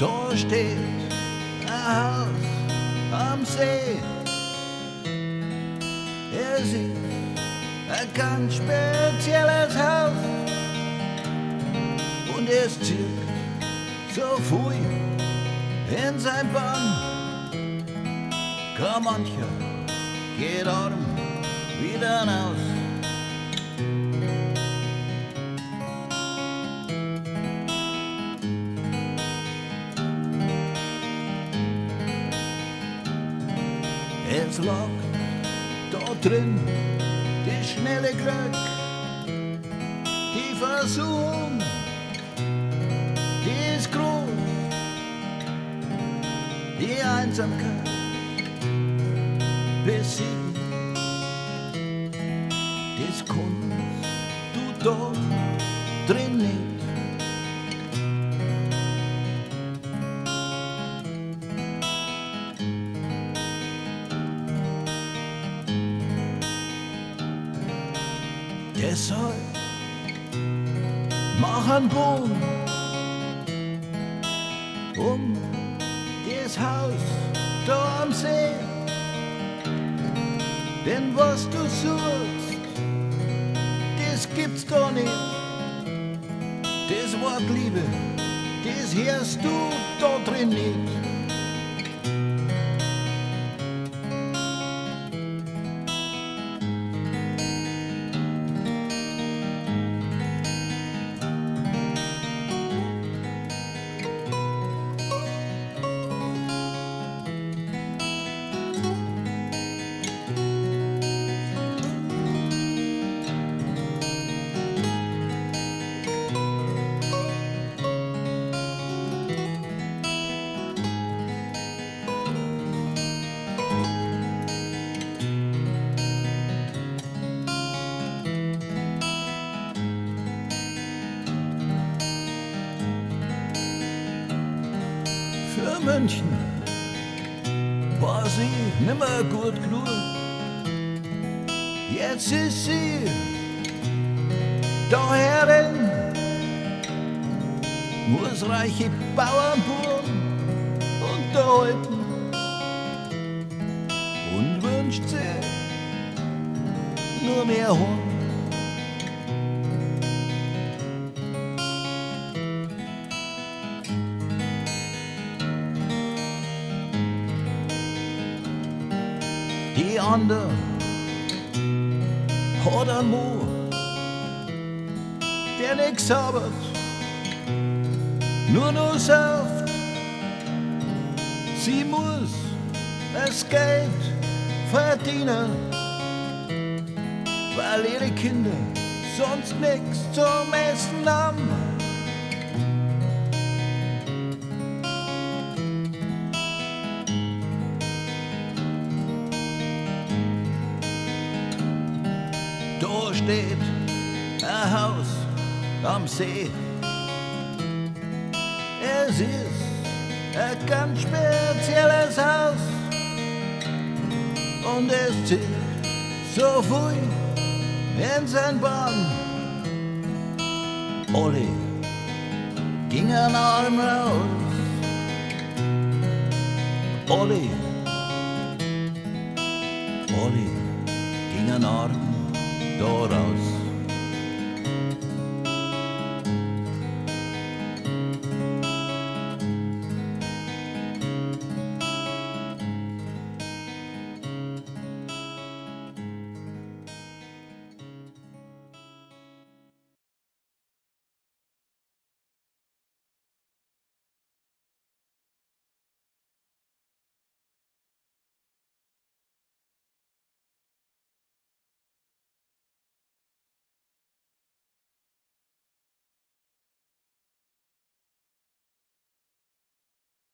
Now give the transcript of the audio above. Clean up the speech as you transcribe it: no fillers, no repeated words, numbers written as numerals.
Da steht ein Haus am See. Es ist ein ganz spezielles Haus und es zirkt so viel in sein Bann. Kein mancher geht arm wieder hinaus. Es lag da drin die schnelle Glück, die Versuchung, die ist groß, die Einsamkeit besiegt. Das kannst du da drin nicht. Deshalb mach einen Bogen um das Haus da am See. Denn was du suchst, das gibt's da nicht. Das Wort Liebe, das hörst du da drin nicht. Für München war sie nimmer gut genug. Jetzt ist sie da herin, muss reiche Bauernbuben unterhalten und wünscht sich nur mehr Hund. Die andere hat einen Mo, der nix habet, nur noch sauft. Sie muss das Geld verdienen, weil ihre Kinder sonst nix zum Essen haben. Da steht ein Haus am See. Es ist ein ganz spezielles Haus und es zieht so viel in sein Bann. Alle gingen arm raus. Alle gingen arm da raus.